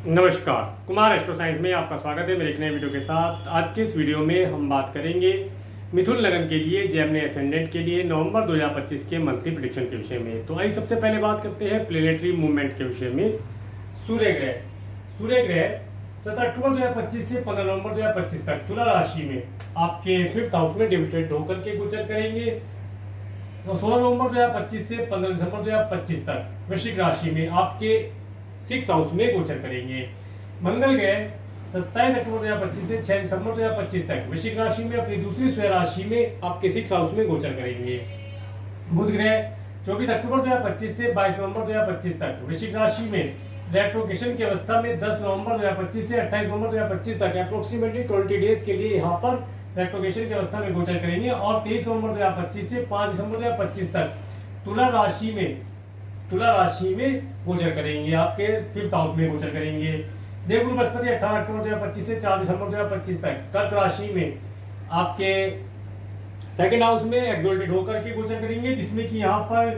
नमस्कार, Kumar astro science में आपका स्वागत है मेरे एक नए वीडियो के साथ। आज के इस वीडियो में हम बात करेंगे मिथुन लगन के लिए, जेमिनी असेंडेंट के लिए नवंबर 2025 के मंथली प्रेडिक्शन के विषय में। तो आइए सबसे पहले बात करते हैं प्लेनेटरी मूवमेंट के विषय में। सूर्य ग्रह 17 अक्टूबर 2025 से 15 नवंबर 2025 तक तुला राशि में आपके 5th हाउस में डिविडेंड होकर के गोचर करेंगे। तो 16 नवंबर 2025 से 15 दिसंबर 2025 तक वृश्चिक राशि में आपके 6 हाउस में गोचर करेंगे। मंगल ग्रह 27 अक्टूबर 2025 से 6 दिसंबर 2025 तक वृश्चिक राशि में अपनी दूसरी स्वयं राशि में आपके 6 हाउस में गोचर करेंगे। बुध ग्रह 24 अक्टूबर 2025 से 22 नवंबर 2025 तक वृश्चिक राशि में रेट्रोगेशन की अवस्था में 10 नवंबर 2025 से 28 नवंबर 2025 तक अप्रोक्सीमेटली 20 डेज के लिए यहाँ पर रेट्रोगेशन की अवस्था में गोचर करेंगे। और 23 नवंबर 2025 से 5 दिसंबर 2025 तक तुला राशि में गोचर करेंगे, आपके 5th हाउस में गोचर करेंगे। देवगुरु बृहस्पति 18 अक्टूबर 2025 से 4 दिसंबर 2025 तक कर्क राशि में आपके 2nd हाउस में एक्सोल्टेड होकर के गोचर करेंगे, जिसमें कि यहाँ पर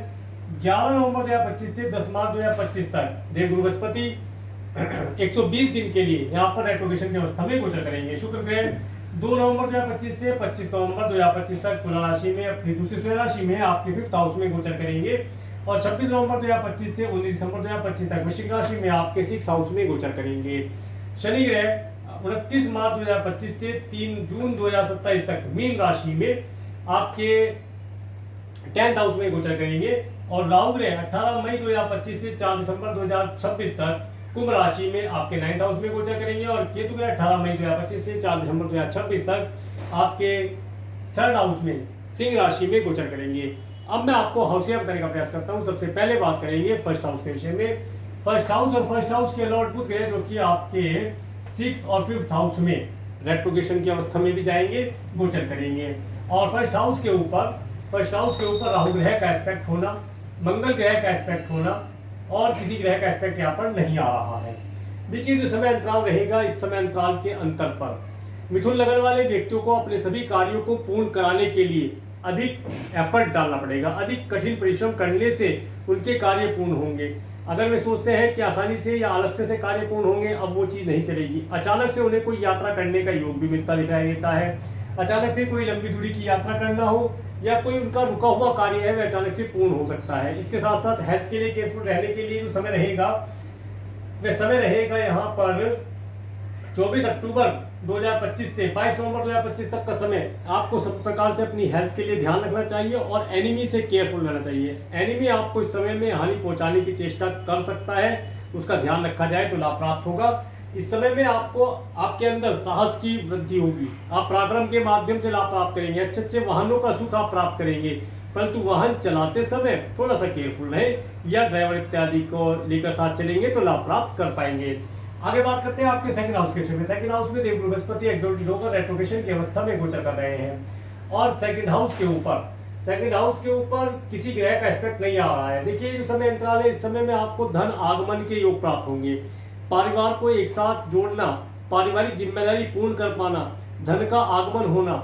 11 नवंबर 2025 से 10 मार्च 2025 तक देवगुरु बृहस्पति 120 दिन के लिए यहाँ पर रेट्रोगेशन की अवस्था में गोचर करेंगे। शुक्र ग्रह 2 नवंबर 2025 से 25 नवंबर 2025 तक तुला राशि में अपनी दूसरी स्वयं राशि में आपके 5th हाउस में गोचर करेंगे। और 26 नवंबर 2025 से 19 दिसंबर 2025 तक वृश्चिक राशि में आपके 6 हाउस में गोचर करेंगे। शनि ग्रह 29 मार्च 2025 से 3 जून 2027 तक मीन राशि में आपके 10th हाउस में गोचर करेंगे। और राहु ग्रह 18 मई 2025 से 4 दिसंबर 2026 तक कुंभ राशि में आपके 9th हाउस में गोचर करेंगे। और केतु ग्रह 18 मई 2025 से 4 दिसंबर 2026 तक आपके 3rd हाउस में सिंह राशि में गोचर करेंगे। अब मैं आपको हाउसिया बताने का प्रयास करता हूं। सबसे पहले बात करेंगे फर्स्ट हाउस के विषय में। फर्स्ट हाउस के लॉर्ड बुध ग्रह जो कि आपके 6th और 5th हाउस में रेट्रोगेशन की अवस्था में भी जाएंगे, गोचर करेंगे। और फर्स्ट हाउस के ऊपर राहु ग्रह का एस्पेक्ट होना, मंगल ग्रह का एस्पेक्ट होना और किसी ग्रह का एस्पेक्ट यहाँ पर नहीं आ रहा है। देखिए जो समय अंतराल रहेगा, इस समय अंतराल के अंतर पर मिथुन लगन वाले व्यक्तियों को अपने सभी कार्यों को पूर्ण कराने के लिए अधिक एफर्ट डालना पड़ेगा। अधिक कठिन परिश्रम करने से उनके कार्य पूर्ण होंगे। अगर वे सोचते हैं कि आसानी से या आलस्य से कार्य पूर्ण होंगे, अब वो चीज़ नहीं चलेगी। अचानक से उन्हें कोई यात्रा करने का योग भी मिलता दिखाई देता है। अचानक से कोई लंबी दूरी की यात्रा करना हो या कोई उनका रुका हुआ कार्य है वह अचानक से पूर्ण हो सकता है। इसके साथ साथ हेल्थ के लिए केयरफुल रहने के लिए जो समय रहेगा वह समय रहेगा यहाँ पर 24 अक्टूबर 2025 से 22 नवंबर 2025 तक का समय आपको सब प्रकार से अपनी हेल्थ के लिए ध्यान रखना चाहिए और एनिमी से केयरफुल रहना चाहिए। एनिमी आपको इस समय में हानि पहुंचाने की चेष्टा कर सकता है, उसका ध्यान रखा जाए तो लाभ प्राप्त होगा। इस समय में आपको आपके अंदर साहस की वृद्धि होगी, आप पराक्रम के माध्यम से लाभ प्राप्त करेंगे। अच्छे अच्छे वाहनों का सुख आप प्राप्त करेंगे, परंतु वाहन चलाते समय थोड़ा सा केयरफुल रहें या ड्राइवर इत्यादि को लेकर साथ चलेंगे तो लाभ प्राप्त कर पाएंगे। आगे बात करते हैं आपके 2nd हाउस के विषय में। 2nd हाउस में देवगुरु बृहस्पति एक्सोल्टेड होकर रेट्रोगेशन की अवस्था में गोचर कर रहे हैं। और 2nd हाउस के ऊपर किसी ग्रह का एस्पेक्ट नहीं आ रहा है। देखिए जो समय अंतराल है, इस समय में आपको धन आगमन के योग प्राप्त होंगे। परिवार को एक साथ जोड़ना, पारिवारिक जिम्मेदारी पूर्ण कर पाना, धन का आगमन होना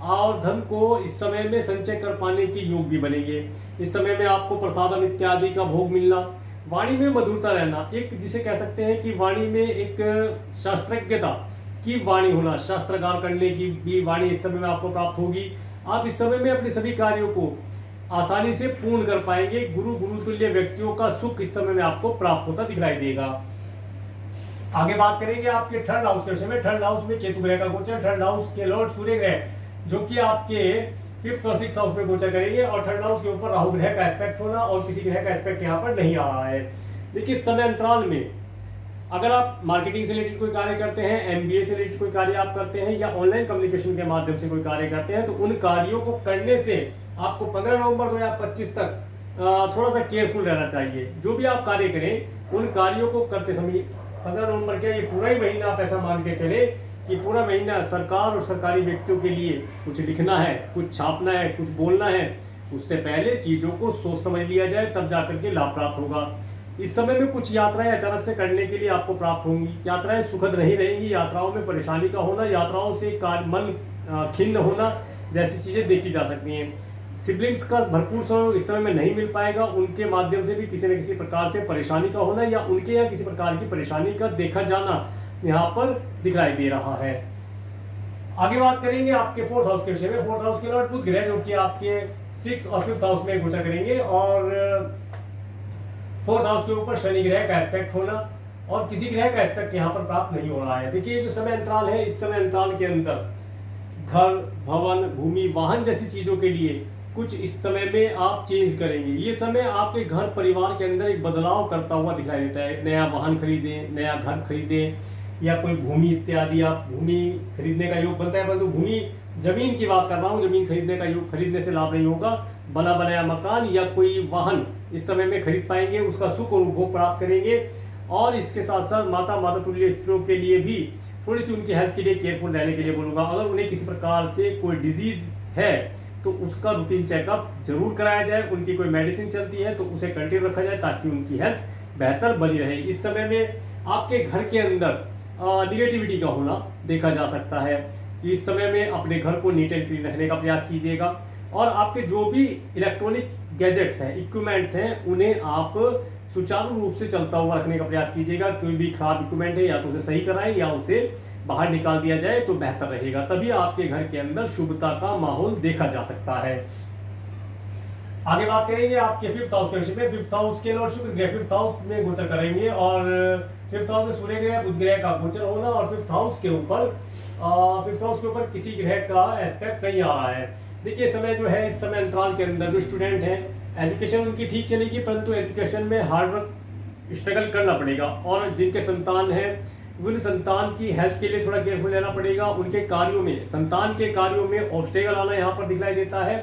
और धन को इस समय में संचय कर पाने के योग भी बनेंगे। इस समय में आपको प्रसादम इत्यादि का भोग मिलना, वाणी में मधुरता रहना, एक जिसे कह सकते हैं कि वाणी में एक शास्त्रज्ञता की वाणी होना, शास्त्रगार करने की भी वाणी इस समय में आपको प्राप्त होगी। आप इस समय में अपने सभी कार्यों को आसानी से पूर्ण कर पाएंगे। गुरुतुल्य व्यक्तियों का सुख इस समय में आपको प्राप्त होता दिखाई देगा। आगे बात करेंगे आपके 3rd हाउस के विषय में। 3rd हाउस में केतु ग्रह का गोचर। 3rd हाउस के लॉर्ड सूर्य ग्रह जो कि आपके 5th और 6th हाउस में गोचर करेंगे। और 3rd हाउस के ऊपर राहु ग्रह का एस्पेक्ट होना और किसी ग्रह का एस्पेक्ट यहाँ पर नहीं आ रहा है। देखिए इस समय अंतराल में अगर आप मार्केटिंग से रिलेटेड कोई कार्य करते हैं, एमबीए से रिलेटेड कोई कार्य आप करते हैं या ऑनलाइन कम्युनिकेशन के माध्यम से कोई कार्य करते हैं, तो उन कार्यों को करने से आपको 15 नवंबर 2025 तक थोड़ा सा केयरफुल रहना चाहिए। जो भी आप कार्य करें उन कार्यों को करते समय 15 नवंबर क्या, ये पूरा ही महीना आप ऐसा मान के चले कि पूरा महीना सरकार और सरकारी व्यक्तियों के लिए कुछ लिखना है, कुछ छापना है, कुछ बोलना है, उससे पहले चीज़ों को सोच समझ लिया जाए, तब जाकर के लाभ प्राप्त होगा। इस समय में कुछ यात्राएं अचानक से करने के लिए आपको प्राप्त होंगी। यात्राएं सुखद नहीं रहेंगी, यात्राओं में परेशानी का होना, यात्राओं से मन खिन्न होना जैसी चीज़ें देखी जा सकती हैं। सिबलिंग्स का भरपूर सहयोग इस समय में नहीं मिल पाएगा, उनके माध्यम से भी किसी न किसी प्रकार से परेशानी का होना या उनके यहाँ किसी प्रकार की परेशानी का देखा जाना यहाँ पर दिखाई दे रहा है। आगे बात करेंगे आपके फोर्थ हाउस के विषय में। फोर्थ हाउस के लॉर्ड बुध ग्रह जो कि आपके 6 और 5th हाउस में गोचर करेंगे और फोर्थ हाउस के ऊपर शनि ग्रह का एस्पेक्ट होना और किसी ग्रह का एस्पेक्ट यहाँ पर प्राप्त नहीं हो रहा है। देखिए जो समय अंतराल है, इस समय अंतराल के अंदर घर, भवन, भूमि, वाहन जैसी चीजों के लिए कुछ इस समय में आप चेंज करेंगे। ये समय आपके घर परिवार के अंदर एक बदलाव करता हुआ दिखाई देता है। नया वाहन खरीदें, नया घर खरीदें या कोई भूमि इत्यादि आप भूमि खरीदने का योग बनता है, परंतु भूमि जमीन की बात कर रहा हूँ, जमीन खरीदने का योग खरीदने से लाभ नहीं होगा। बना बनाया मकान या कोई वाहन इस समय में खरीद पाएंगे, उसका सुख और उपभोग प्राप्त करेंगे। और इसके साथ साथ माता तुल्य स्त्रियों के लिए भी थोड़ी सी उनकी हेल्थ के लिए केयरफुल रहने के लिए बोलूँगा। अगर उन्हें किसी प्रकार से कोई डिजीज है तो उसका रूटीन चेकअप जरूर कराया जाए। उनकी कोई मेडिसिन चलती है तो उसे कंटिन्यू रखा जाए ताकि उनकी हेल्थ बेहतर बनी रहे। इस समय में आपके घर के अंदर निगेटिविटी का होना देखा जा सकता है कि इस समय में अपने घर को नीट एंड क्लीन रखने का प्रयास कीजिएगा और आपके जो भी इलेक्ट्रॉनिक गैजेट्स हैं, इक्विपमेंट्स हैं, उन्हें आप सुचारू रूप से चलता हुआ रखने का प्रयास कीजिएगा। कोई भी खराब इक्विपमेंट है या तो उसे सही कराएं या उसे बाहर निकाल दिया जाए तो बेहतर रहेगा, तभी आपके घर के अंदर शुभता का माहौल देखा जा सकता है। आगे बात करेंगे आपके 5th हाउस के विषय में। 5th हाउस के लॉर्ड शुक्र ग्रह 5th हाउस में गोचर करेंगे और 5th हाउस में सूर्य ग्रह, बुध ग्रह का गोचर होना और 5th हाउस के ऊपर किसी ग्रह का एस्पेक्ट नहीं आ रहा है। देखिए समय जो है, इस समय अंतराल के अंदर जो स्टूडेंट हैं एजुकेशन उनकी ठीक चलेगी, परंतु एजुकेशन में हार्ड वर्क स्ट्रगल करना पड़ेगा। और जिनके संतान हैं उन संतान की हेल्थ के लिए थोड़ा केयरफुल रहना पड़ेगा। उनके कार्यों में, संतान के कार्यों में ऑब्स्टेकल आना यहाँ पर दिखलाई देता है।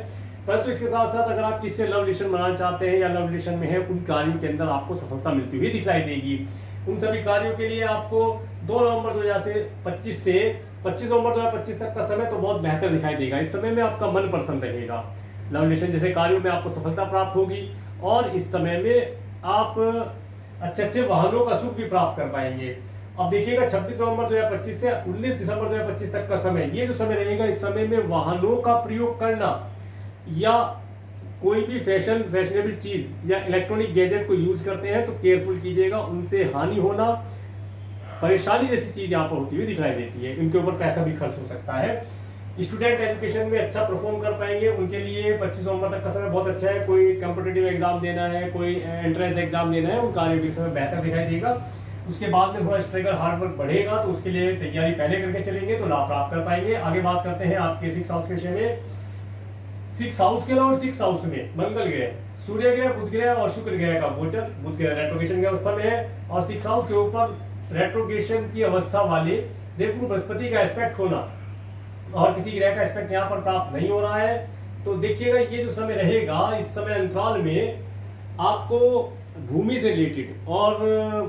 परंतु इसके साथ साथ अगर आप किससे लव रिलेशन बनाना चाहते हैं या लव रिलेशन में है, उन कार्यों के अंदर आपको सफलता मिलती हुई दिखाई देगी। उन सभी कार्यों के लिए आपको 2 नवंबर 2025 से 25 नवंबर 2025 तक का समय तो बहुत बेहतर दिखाई देगा। इस समय में आपका मन प्रसन्न रहेगा, लव रिलेशन जैसे कार्यों में आपको सफलता प्राप्त होगी और इस समय में आप अच्छे वाहनों का सुख भी प्राप्त कर पाएंगे। अब देखिएगा 26 नवंबर 2025 से 19 दिसंबर 2025 तक का समय, ये जो समय रहेगा, इस समय में वाहनों का प्रयोग करना या कोई भी फैशनेबल चीज या इलेक्ट्रॉनिक गैजेट को यूज करते हैं तो केयरफुल कीजिएगा, उनसे हानि होना, परेशानी जैसी चीज यहाँ पर होती हुई दिखाई देती है। इनके ऊपर पैसा भी खर्च हो सकता है। स्टूडेंट एजुकेशन में अच्छा परफॉर्म कर पाएंगे, उनके लिए 25 नवंबर तक का समय बहुत अच्छा है। कोई कॉम्पिटिटिव एग्जाम देना है, कोई एंट्रेंस एग्जाम देना है, उन कार्यों के समय बेहतर दिखाई देगा। उसके बाद में थोड़ा स्ट्रगल हार्ड वर्क बढ़ेगा, तो उसके लिए तैयारी पहले करके चलेंगे तो लाभ प्राप्त कर पाएंगे। आगे बात करते हैं आपके 6th हाउस के विषय में। 6th हाउस के और 6th हाउस में मंगल ग्रह, सूर्य ग्रह, बुध ग्रह और शुक्र ग्रह का गोचर। बुध ग्रह रेट्रोगेशन की अवस्था में है और 6th हाउस के ऊपर रेट्रोगेशन की अवस्था वाले देवगुरु बृहस्पति का एस्पेक्ट होना और किसी ग्रह का एस्पेक्ट यहाँ पर प्राप्त नहीं हो रहा है। तो देखिएगा ये जो समय रहेगा, इस समय अंतराल में आपको भूमि से रिलेटेड और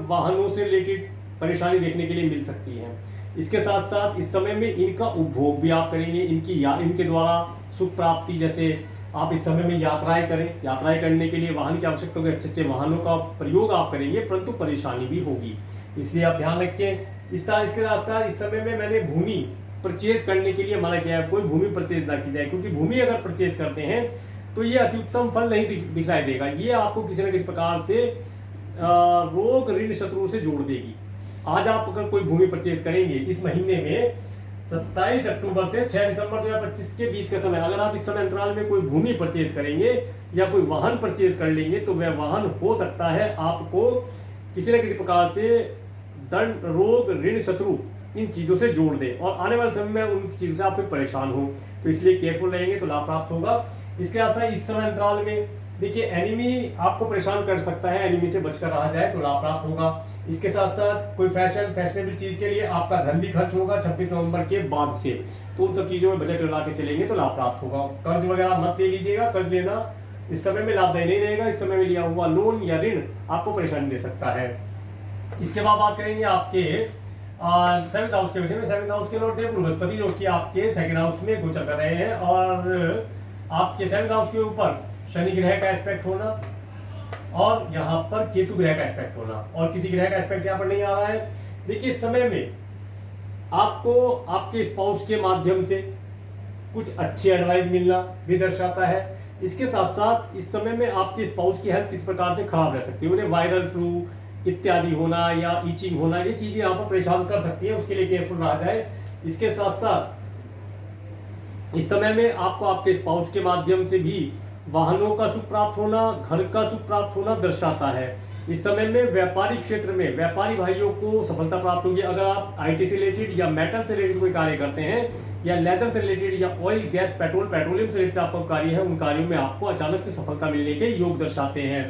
वाहनों से रिलेटेड परेशानी देखने के लिए मिल सकती है। इसके साथ साथ इस समय में इनका उपभोग भी आप करेंगे, इनके द्वारा सुख प्राप्ति, जैसे आप इस समय में यात्राएं करें, यात्राएं करने के लिए वाहन की आवश्यकता होगी, अच्छे वाहनों का प्रयोग आप करेंगे, परंतु परेशानी भी होगी, इसलिए आप ध्यान रखें। इसके साथ साथ इस समय में मैंने भूमि परचेज करने के लिए मना किया है। कोई भूमि परचेज ना की जाए, क्योंकि भूमि अगर परचेज करते हैं तो ये अति उत्तम फल नहीं दिखाई देगा। ये आपको किसी न किसी प्रकार से रोग, ऋण, शत्रु से जोड़ देगी। आज आप अगर कोई भूमि परचेज करेंगे इस महीने में 27 अक्टूबर से 6 दिसंबर 2025 के बीच का समय, अगर आप इस समय अंतराल में कोई भूमि परचेज करेंगे या कोई वाहन परचेज कर लेंगे तो वह वाहन हो सकता है आपको किसी न किसी प्रकार से दंड, रोग, ऋण, शत्रु इन चीज़ों से जोड़ दे और आने वाले समय में उन चीज़ों से आप फिर परेशान हो। तो इसलिए केयरफुल रहेंगे तो लाभ प्राप्त होगा। इसके साथ इस समय अंतराल में देखिए एनिमी आपको परेशान कर सकता है, एनिमी से बचकर रहा जाए तो लाभ प्राप्त होगा। इसके साथ साथ कोई फैशनेबल चीज़ के लिए आपका धन भी खर्च होगा 26 नवंबर के बाद से, तो उन सब चीज़ों में बजट लगा के चलेंगे तो लाभ प्राप्त होगा। कर्ज वगैरह मत ले लीजिएगा, कर्ज लेना इस समय में लाभदायी नहीं रहेगा। इस समय में लिया हुआ लोन या ऋण आपको परेशानी दे सकता है। इसके बाद बात करेंगे आपके 7th हाउस के विषय में। 7th हाउस के लॉर्ड देवगुरु बृहस्पति जो कि आपके 2nd हाउस में गोचर कर रहे हैं और आपके 7th हाउस के ऊपर शनि ग्रह का एस्पेक्ट होना और यहाँ पर केतु ग्रह का एस्पेक्ट होना और किसी ग्रह का एस्पेक्ट यहाँ पर नहीं आ रहा है। देखिए इस समय में आपको आपके स्पाउस के माध्यम से कुछ अच्छी एडवाइस मिलना भी दर्शाता है। इसके साथ साथ इस समय में आपके स्पाउस की हेल्थ किस प्रकार से खराब रह सकती है, उन्हें वायरल फ्लू इत्यादि होना या ईचिंग होना, ये चीजें यहाँ पर परेशान कर सकती है, उसके लिए केयरफुल रहा जाए। इसके साथ साथ इस समय में आपको आपके स्पाउस के माध्यम से भी वाहनों का सुख प्राप्त होना, घर का सुख प्राप्त होना दर्शाता है। इस समय में व्यापारिक क्षेत्र में व्यापारी भाइयों को सफलता प्राप्त होगी। अगर आप आईटी से रिलेटेड या मेटल से रिलेटेड कोई कार्य करते हैं या लेदर से रिलेटेड या ऑयल गैस पेट्रोल पेट्रोलियम से रिलेटेड आपका कार्य है, उन कार्यों में आपको अचानक से सफलता मिलने के योग दर्शाते हैं।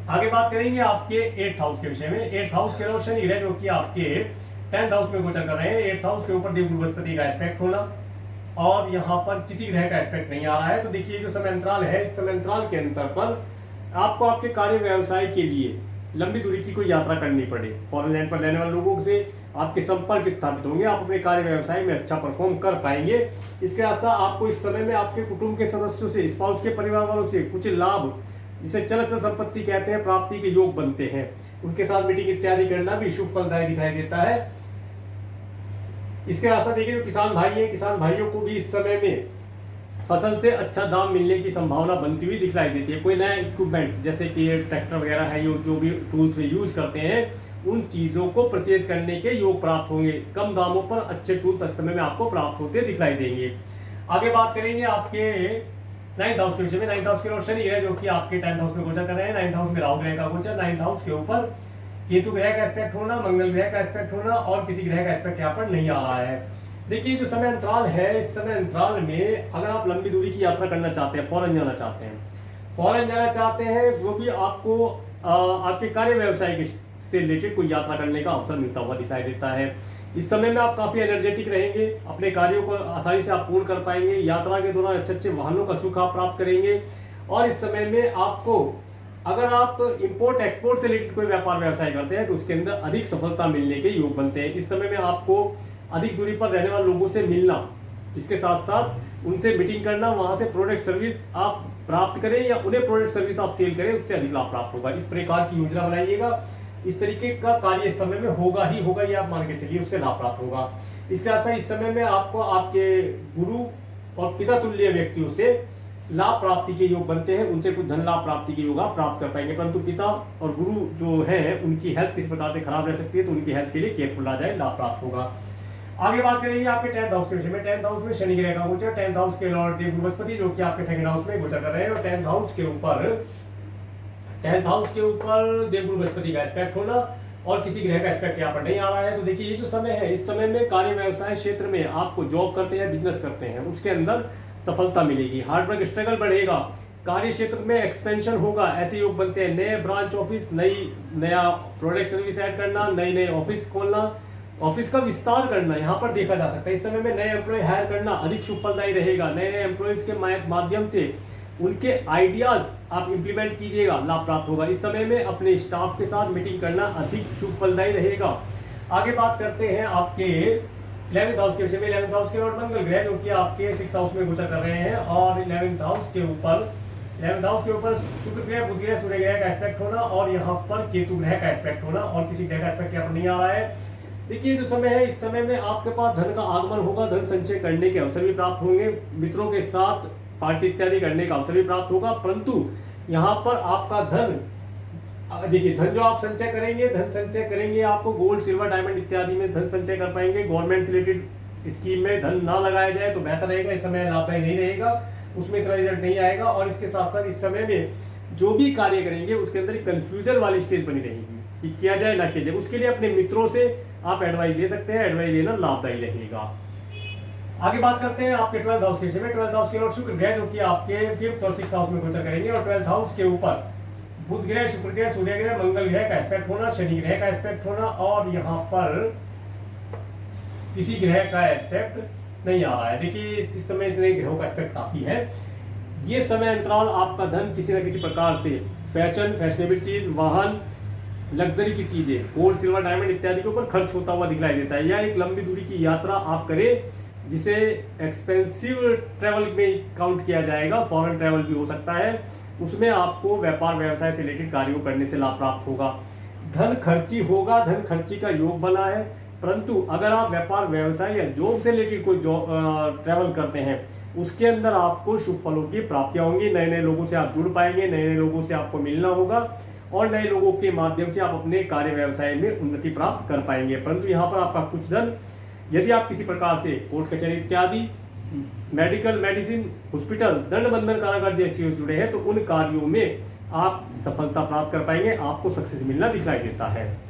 आगे बात करेंगे आपके 8th हाउस के विषय में। 8th हाउस के शनि ग्रह जो कि आपके 10th हाउस में गोचर कर रहे हैं। 8th हाउस के ऊपर देवगुरु बृहस्पति का एस्पेक्ट होना और यहाँ पर किसी ग्रह का एस्पेक्ट नहीं आ रहा है। तो देखिए जो समय अंतराल है, इस समय अंतराल के अंतर पर आपको आपके कार्य व्यवसाय के लिए लंबी दूरी की कोई यात्रा करनी पड़े, फॉरेन लैंड पर रहने वाले लोगों से आपके संपर्क स्थापित होंगे, आप अपने कार्य व्यवसाय में अच्छा परफॉर्म कर पाएंगे। इसके साथ आपको इस समय में आपके कुटुंब के सदस्यों से, स्पाउस के परिवार वालों से कुछ लाभ, जिसे चल अचल संपत्ति कहते हैं, प्राप्ति के योग बनते हैं। उनके साथ मीटिंग इत्यादि करना भी शुभ फलदायी दिखाई देता है। इसके साथ देखिए जो किसान भाई है, किसान भाइयों को भी इस समय में फसल से अच्छा दाम मिलने की संभावना बनती हुई दिखलाई देती है। कोई नया इक्विपमेंट जैसे कि ट्रैक्टर वगैरह है, जो भी टूल्स वे यूज करते हैं, उन चीजों को परचेज करने के योग प्राप्त होंगे। कम दामों पर अच्छे टूल्स इस समय में आपको प्राप्त होते दिखलाई देंगे। आगे बात करेंगे आपके 9th हाउस के विषय में। 9th हाउस के शनि ग्रह जो कि आपके 10th हाउस में गोचर कर रहे हैं। 9th हाउस में राहु ग्रह का गोचर, 9th हाउस के ऊपर केतु ग्रह का एस्पेक्ट होना, मंगल ग्रह का एस्पेक्ट होना और किसी ग्रह का एस्पेक्ट यहाँ पर नहीं आ रहा है। देखिए जो समय अंतराल है, इस समय अंतराल में अगर आप लंबी दूरी की यात्रा करना चाहते हैं, फॉरेन जाना चाहते हैं, वो भी आपको आपके कार्य व्यवसाय से रिलेटेड कोई यात्रा करने का अवसर मिलता हुआ दिखाई देता है। इस समय में आप काफी एनर्जेटिक रहेंगे, अपने कार्यों को आसानी से आप पूर्ण कर पाएंगे। यात्रा के दौरान अच्छे अच्छे वाहनों का सुख आप प्राप्त करेंगे और इस समय में आपको, अगर आप इंपोर्ट एक्सपोर्ट से रिलेटेड कोई व्यापार व्यवसाय करते हैं तो उसके अंदर अधिक सफलता मिलने के योग बनते हैं। इस समय में आपको अधिक दूरी पर रहने वाले लोगों से मिलना, इसके साथ साथ उनसे मीटिंग करना, वहां से प्रोडक्ट सर्विस आप प्राप्त करें या उन्हें प्रोडक्ट सर्विस आप सेल करें, उससे अधिक लाभ प्राप्त होगा। इस प्रकार की योजना बनाइएगा। इस तरीके का कार्य इस समय में होगा ही होगा, ये आप मान के चलिए, उससे लाभ प्राप्त होगा। इसके साथ इस समय में आपको आपके गुरु और पिता तुल्य व्यक्तियों से लाभ प्राप्ति के योग बनते हैं, उनसे कुछ धन लाभ प्राप्ति के योग आप प्राप्त कर पाएंगे। परंतु पिता और गुरु जो है उनकी हेल्थ किस प्रकार से खराब रह सकती है, तो उनकी हेल्थ के लिए केयरफुल आ जाए, लाभ प्राप्त होगा। आगे बात करेंगे आपके 10th हाउस के विषय में। 10th हाउस में शनि ग्रह का गोचर, 10th हाउस के लॉर्ड देव बृहस्पति जो कि आपके 2nd हाउस में गोचर कर रहे हैं और 10th हाउस के ऊपर देव बृहस्पति का एस्पेक्ट होना और किसी ग्रह का एस्पेक्ट यहाँ पर नहीं आ रहा है। तो देखिए ये जो समय है, इस समय में कार्य व्यवसाय क्षेत्र में आपको जॉब करते हैं, बिजनेस करते हैं, उसके अंदर सफलता मिलेगी। हार्डवर्क स्ट्रगल बढ़ेगा, कार्य क्षेत्र में एक्सपेंशन होगा, ऐसे योग बनते हैं। नए ब्रांच ऑफिस, नया प्रोडक्ट सर्विस ऐड करना, नए ऑफिस खोलना, ऑफिस का विस्तार करना यहाँ पर देखा जा सकता है। इस समय में नए एम्प्लॉय हायर करना अधिक शुभ फलदायी रहेगा। नए एम्प्लॉयज के माध्यम से उनके आइडियाज आप इंप्लीमेंट कीजिएगा, लाभ प्राप्त होगा। इस समय में अपने स्टाफ के साथ मीटिंग करना अधिक शुभ फलदायी रहेगा। आगे बात करते हैं आपके 11th हाउस के विषय में। 11th हाउस के लॉर्ड मंगल ग्रह जो कि आपके 6th हाउस में गोचर कर रहे हैं और 11th हाउस के ऊपर शुक्र ग्रह, बुध ग्रह, सूर्य ग्रह का एस्पेक्ट होना और यहाँ पर केतु ग्रह का एस्पेक्ट होना और किसी ग्रह का एस्पेक्ट यहाँ पर नहीं आ रहा है। देखिए जो समय है, इस समय में आपके पास धन का आगमन होगा, धन संचय करने के अवसर भी प्राप्त होंगे, मित्रों के साथ पार्टी इत्यादि करने का अवसर भी प्राप्त होगा। परंतु यहाँ पर आपका धन, देखिए धन जो आप संचय करेंगे आपको गोल्ड, सिल्वर, डायमंड इत्यादि में धन संचय कर पाएंगे। गवर्नमेंट से रिलेटेड स्कीम में धन ना लगाया जाए तो बेहतर रहेगा। इस समय लाभदायी नहीं रहेगा, उसमें इतना रिजल्ट नहीं आएगा। और इसके साथ साथ इस समय में जो भी कार्य करेंगे उसके अंदर एक कंफ्यूजन वाली स्टेज बनी रहेगी कि किया जाए ना किया जाए। उसके लिए अपने मित्रों से आप एडवाइस ले सकते हैं, एडवाइस लेना लाभदायी रहेगा। आगे बात करते हैं आपके 12th हाउस के विषय में। 12th हाउस के लॉर्ड शुक्र ग्रह जो कि आपके 5th और 6th हाउस में गोचर करेंगे और 12th हाउस के ऊपर बुध ग्रह, शुक्र ग्रह, सूर्य ग्रह, मंगल ग्रह का एस्पेक्ट होना, शनि ग्रह का एस्पेक्ट होना और यहाँ पर किसी ग्रह का एस्पेक्ट नहीं आ रहा है। देखिए इस समय इतने ग्रहों का एस्पेक्ट काफी है। ये समय अंतराल आपका धन किसी न किसी प्रकार से फैशनेबल चीज, वाहन, लग्जरी की चीजें, गोल्ड, सिल्वर, डायमंड इत्यादि के ऊपर खर्च होता हुआ दिखलाई देता है। या एक लंबी दूरी की यात्रा आप करें जिसे एक्सपेंसिव ट्रैवल में काउंट किया जाएगा, फॉरेन ट्रैवल भी हो सकता है, उसमें आपको व्यापार व्यवसाय से रिलेटेड कार्यों करने से लाभ प्राप्त होगा। धन खर्ची होगा, धन खर्ची का योग बना है, परंतु अगर आप व्यापार व्यवसाय या जॉब से रिलेटेड कोई जॉब ट्रैवल करते हैं, उसके अंदर आपको शुभ फलों की प्राप्तियां होंगी। नए नए लोगों से आप जुड़ पाएंगे, नए नए लोगों से आपको मिलना होगा और नए लोगों के माध्यम से आप अपने कार्य व्यवसाय में उन्नति प्राप्त कर पाएंगे। परंतु यहाँ पर आपका कुछ धन, यदि आप किसी प्रकार से कोर्ट कचहरी इत्यादि, मेडिकल, मेडिसिन, हॉस्पिटल, दंड बंधन, कारागार जैसे चीजों जुड़े हैं, तो उन कार्यों में आप सफलता प्राप्त कर पाएंगे, आपको सक्सेस मिलना दिखलाई देता है।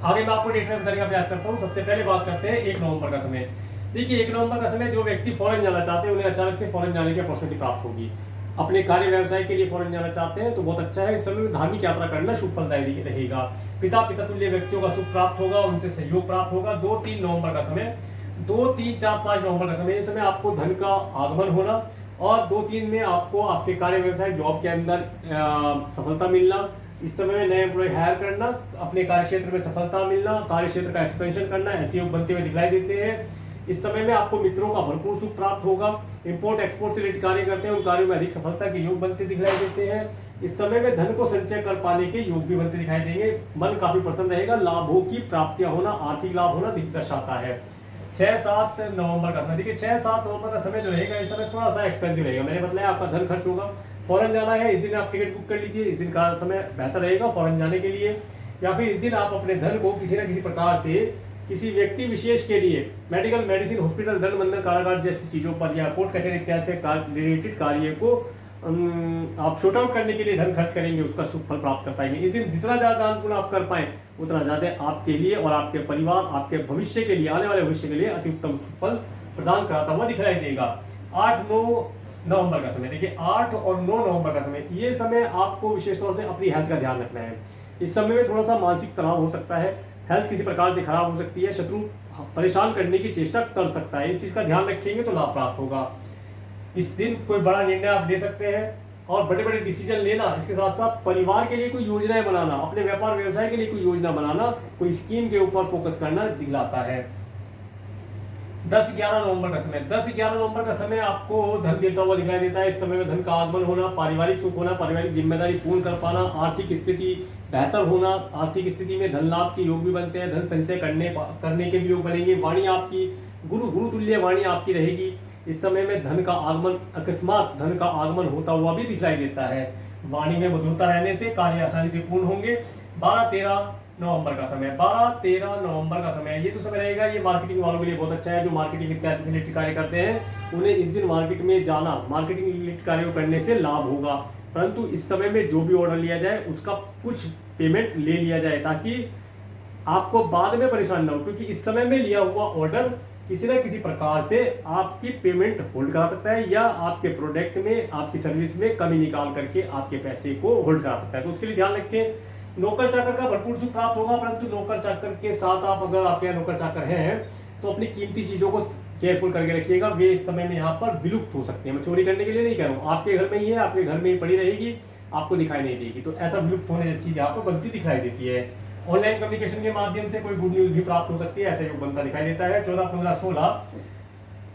आगे मैं आपको डेट में बताने का प्रयास करता हूँ। सबसे पहले बात करते हैं 1 नवंबर का समय। देखिए 1 नवंबर का समय, जो व्यक्ति फॉरेन जाना चाहते हैं उन्हें अचानक से फॉरेन जाने की अपॉर्चुनिटी प्राप्त होगी। अपने कार्य व्यवसाय के लिए फॉरेन जाना चाहते हैं तो बहुत अच्छा है। इस समय में धार्मिक यात्रा करना शुभ फलदायी रहेगा। पिता तुल्य व्यक्तियों का सुख प्राप्त होगा, उनसे सहयोग प्राप्त होगा। 2-3 नवंबर का समय, 2, 3, 4, 5 नवंबर का समय, इस समय आपको धन का आगमन होना और 2-3 में आपको आपके कार्य व्यवसाय जॉब के अंदर सफलता मिलना। इस समय में नए एम्प्लॉय हायर करना, अपने कार्य क्षेत्र में सफलता मिलना, कार्य क्षेत्र का एक्सपेंशन करना, ऐसे योग बनते हुए दिखाई देते हैं। इस समय में आपको मित्रों का भरपूर सुख प्राप्त होगा। इंपोर्ट एक्सपोर्ट से रिलेटेड कार्य करते हैं उन कार्यों में अधिक सफलता के योग बनते दिखाई देते हैं। इस समय में धन को संचय कर पाने के योग भी बनते दिखाई देंगे। मन काफी प्रसन्न रहेगा, लाभों की प्राप्तियां होना, आर्थिक लाभ होना दिख दर्शाता है। 6-7 नवंबर का समय, देखिए 6-7 नवंबर का समय जो रहेगा, इस समय थोड़ा सा एक्सपेंसिव रहेगा। मैंने बताया आपका धन खर्च होगा। फॉरेन जाना है, इस दिन आप टिकट बुक कर लीजिए, इस दिन का समय बेहतर रहेगा फॉरेन जाने के लिए। या फिर इस दिन आप अपने धन को किसी न किसी प्रकार से किसी व्यक्ति विशेष के लिए मेडिकल, मेडिसिन, हॉस्पिटल, दंड बंधन, कारागार जैसी चीजों पर या कोर्ट कचहरी इत्यादि से रिलेटेड कार्य को आप शॉर्ट आउट करने के लिए धन खर्च करेंगे, उसका शुभ फल प्राप्त कर पाएंगे। इस दिन जितना ज्यादा दान पुण्य आप कर पाएं उतना ज्यादा आपके लिए और आपके परिवार, आपके भविष्य के लिए, आने वाले भविष्य के लिए अति उत्तम फल प्रदान कराता हुआ दिखाई देगा। 8-9 नवंबर का समय, देखिए 8 और 9 नवंबर का समय, ये समय आपको विशेष तौर से अपनी हेल्थ का ध्यान रखना है। इस समय में थोड़ा सा मानसिक तनाव हो सकता है, हेल्थ किसी प्रकार से खराब हो सकती है, शत्रु परेशान करने की चेष्टा कर सकता है। इस चीज का ध्यान रखेंगे तो लाभ प्राप्त होगा। इस दिन कोई बड़ा निर्णय आप ले सकते हैं और बड़े बड़े डिसीजन लेना, इसके साथ साथ परिवार के लिए कोई योजनाएं बनाना, अपने व्यापार व्यवसाय के लिए कोई योजना बनाना, कोई स्कीम के ऊपर फोकस करना दिखलाता है। 10-11 नवंबर का समय, 10-11 नवंबर का समय आपको धन देता हुआ दिखाई देता है। इस समय में धन का आगमन होना, पारिवारिक सुख होना, पारिवारिक जिम्मेदारी पूर्ण कर पाना, आर्थिक स्थिति बेहतर होना, आर्थिक स्थिति में धन लाभ के योग भी बनते हैं, धन संचय करने के भी योग बनेंगे। वाणी आपकी गुरु तुल्य वाणी आपकी रहेगी। इस समय में धन का आगमन, अकस्मात धन का आगमन होता हुआ भी दिखाई देता है। वाणी में मधुरता रहने से कार्य आसानी से पूर्ण होंगे। 12-13 नवंबर का समय, 12-13 नवंबर का समय, ये तो समय रहेगा, ये मार्केटिंग वालों के लिए बहुत अच्छा है। जो मार्केटिंग इत्यादि से रिलेटेड कार्य करते हैं उन्हें इस दिन मार्केट में जाना, मार्केटिंग रिलेटेड कार्य करने से लाभ होगा। परंतु इस समय में जो भी ऑर्डर लिया जाए उसका कुछ पेमेंट ले लिया जाए ताकि आपको बाद में परेशान ना हो, क्योंकि इस समय में लिया हुआ ऑर्डर किसी न किसी प्रकार से आपकी पेमेंट होल्ड करा सकता है या आपके प्रोडक्ट में, आपकी सर्विस में कमी निकाल करके आपके पैसे को होल्ड करा सकता है। तो उसके लिए ध्यान रखें। नौकर चाकर का भरपूर सुख प्राप्त होगा, परंतु नौकर चाकर के साथ आप, अगर आपके यहाँ नौकर चाकर हैं तो अपनी कीमती चीजों को केयरफुल करके रखिएगा। वे इस समय में यहाँ पर विलुप्त हो सकते हैं। मैं चोरी करने के लिए नहीं कह रहा हूँ, आपके घर में ही है, आपके घर में ही पड़ी रहेगी, आपको दिखाई नहीं देगी। तो ऐसा विलुप्त होने जैसी चीज यहाँ पर बनती दिखाई देती है। ऑनलाइन कम्युनिकेशन के माध्यम से कोई गुड न्यूज भी प्राप्त हो सकती है, ऐसा योग बनता दिखाई देता है। 14, 15, 16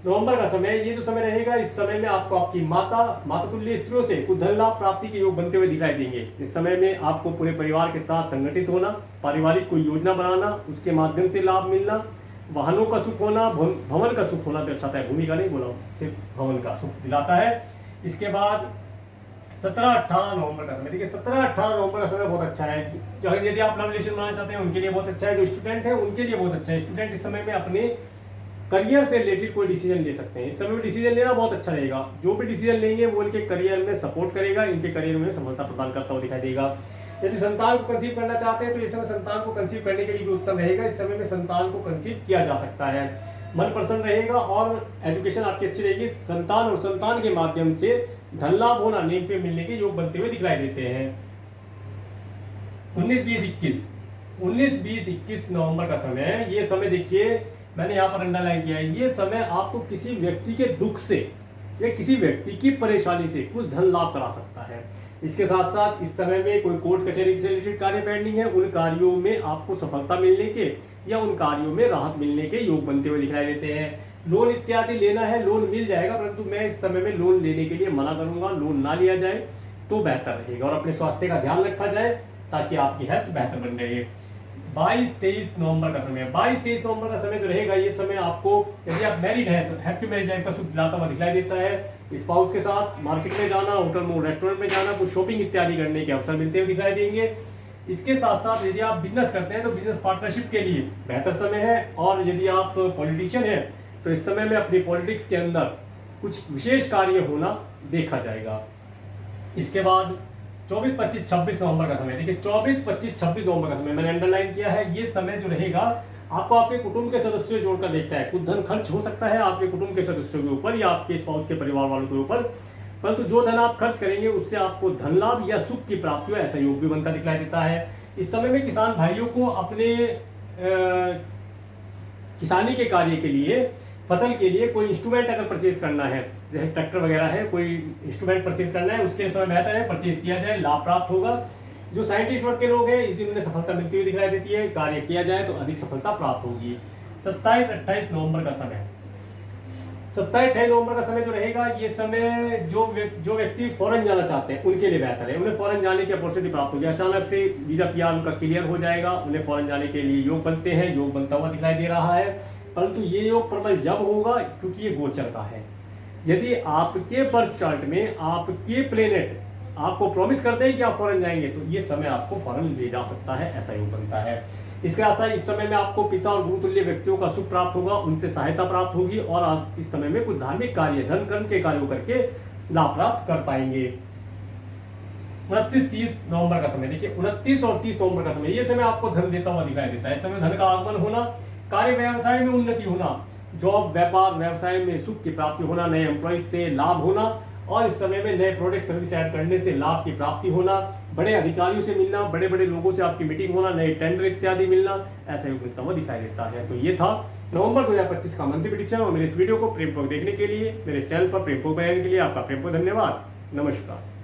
नवंबर का समय, ये जो समय रहेगा, इस समय में आपको आपकी माता तुल्य स्त्रियों से कुछ धन लाभ प्राप्ति के योग बनते हुए दिखाई देंगे। इस समय में आपको पूरे परिवार के साथ संगठित होना, पारिवारिक कोई योजना बनाना, उसके माध्यम से लाभ मिलना, वाहनों का सुख होना, भवन का सुख होना दर्शाता है। भूमि का नहीं बोला, सिर्फ भवन का सुख दिलाता है। इसके बाद 17-18 नवंबर का समय, देखिए 17-18 नवंबर का समय बहुत अच्छा है। यदि आप लव रिलेशन बनाना चाहते हैं उनके लिए बहुत अच्छा है। जो स्टूडेंट है उनके लिए बहुत अच्छा है। स्टूडेंट इस समय में अपने करियर से रिलेटेड कोई डिसीजन ले सकते हैं। इस समय में डिसीजन लेना बहुत अच्छा रहेगा। जो भी डिसीजन लेंगे वो इनके करियर में सपोर्ट करेगा, इनके करियर में सफलता प्रदान करता हुआ दिखाई देगा। यदि संतान को कंसीव करना चाहते हैं तो इस समय संतान को कंसीव करने के लिए भी उत्तम रहेगा। इस समय में संतान को कंसीव किया जा सकता है। मन प्रसन्न रहेगा और एजुकेशन आपकी अच्छी रहेगी। संतान और संतान के माध्यम से धन लाभ होना, नेम फेम मिलने के योग बनते हुए दिखलाई देते हैं। 19-20-21 नवंबर का समय, ये समय देखिए मैंने यहाँ पर अंडरलाइन किया है। ये समय आपको किसी व्यक्ति के दुख से या किसी व्यक्ति की परेशानी से कुछ धन लाभ करा सकता है। इसके साथ साथ इस समय में कोई कोर्ट कचहरी से रिलेटेड कार्य पेंडिंग है, उन कार्यों में आपको सफलता मिलने के या उन कार्यों में राहत मिलने के योग बनते हुए दिखाई देते हैं। लोन इत्यादि लेना है, लोन मिल जाएगा, परंतु मैं इस समय में लोन लेने के लिए मना करूंगा। लोन ना लिया जाए तो बेहतर रहेगा और अपने स्वास्थ्य का ध्यान रखा जाए ताकि आपकी हेल्थ बेहतर बन रही है। 22-23 नवंबर का समय। 22-23 नवंबर का समय जो रहेगा, ये समय आपको, यदि आप मैरिड हैं तो हैप्पी मैरिज लाइफ का सुख दिलाता हुआ दिखाई देता है। स्पाउस के साथ मार्केट में जाना, होटल में, रेस्टोरेंट में जाना, कुछ शॉपिंग इत्यादि करने के अवसर मिलते हुए दिखाई देंगे। इसके साथ साथ यदि आप बिजनेस करते हैं तो बिजनेस पार्टनरशिप के लिए बेहतर समय है। और यदि आप पॉलिटिशियन हैं तो इस समय में अपनी पॉलिटिक्स के अंदर कुछ विशेष कार्य होना देखा जाएगा। इसके बाद 24, 25, 26 नवंबर का समय, देखिए 24, 25, 26 नवंबर का समय मैंने अंडरलाइन किया है। ये समय जो रहेगा आपको आपके कुटुंब के सदस्यों जोड़कर देखता है। कुछ धन खर्च हो सकता है आपके कुटुंब के सदस्यों के ऊपर या आपके स्पाउस के परिवार वालों के ऊपर, परंतु जो धन आप खर्च करेंगे उससे आपको धन लाभ या सुख की प्राप्ति हो, ऐसा योग भी बनता दिखाई देता है। इस समय में किसान भाइयों को अपने किसानी के कार्य के लिए, फसल के लिए कोई इंस्ट्रूमेंट अगर परचेज करना है, जैसे ट्रैक्टर वगैरह है, कोई इंस्ट्रूमेंट परचेज करना है, उसके समय बेहतर है परचेज किया जाए, लाभ प्राप्त होगा। जो साइंटिस्ट वर्ग के लोग हैं इस दिन उन्हें सफलता मिलती हुई दिखाई देती है। कार्य किया जाए तो अधिक सफलता प्राप्त होगी। 27-28 नवंबर का समय, 27-28 नवंबर का समय जो रहेगा, ये समय जो व्यक्ति फॉरेन जाना चाहते हैं उनके लिए बेहतर है। उन्हें फॉरेन जाने की अपॉर्चुनिटी प्राप्त होगी। अचानक से वीजा पीआर उनका क्लियर हो जाएगा, उन्हें फॉरेन जाने के लिए योग बनते हैं, योग बनता हुआ दिखाई दे रहा है। परंतु ये योग प्रबल जब होगा क्योंकि ये गोचर का है। यदि आपके बर्थ चार्ट में आपके प्लेनेट आपको प्रॉमिस करते हैं कि आप फॉरेन जाएंगे तो ये समय आपको फॉरेन ले जा सकता है, ऐसा योग बनता है। इसके साथ इस समय में आपको पिता और गुरुतुल्य व्यक्तियों का सुख प्राप्त होगा, उनसे सहायता प्राप्त होगी और आज इस समय में कुछ धार्मिक कार्य, धन कर्म के कार्यों करके लाभ प्राप्त कर पाएंगे। 29-30 नवंबर का समय, देखिए 29 और 30 नवंबर का समय, ये समय आपको धन देता हुआ दिखाई देता है। इस समय धन का आगमन होना, कार्य व्यवसाय में उन्नति होना, जॉब, व्यापार, व्यवसाय में सुख की प्राप्ति होना, नए एम्प्लॉइज से लाभ होना और इस समय में नए प्रोडक्ट सर्विस ऐड करने से लाभ की प्राप्ति होना, बड़े अधिकारियों से मिलना, बड़े बड़े लोगों से आपकी मीटिंग होना, नए टेंडर इत्यादि मिलना, ऐसा ही मिलता हुआ दिखाई देता है। तो ये था नवंबर 2025 का मंथली प्रेडिक्शन। और मेरे इस वीडियो को प्रेमपूर्वक देखने के लिए, मेरे चैनल पर प्रेमपूर्वक बनाने के लिए आपका प्रेमपूर्वक धन्यवाद। नमस्कार।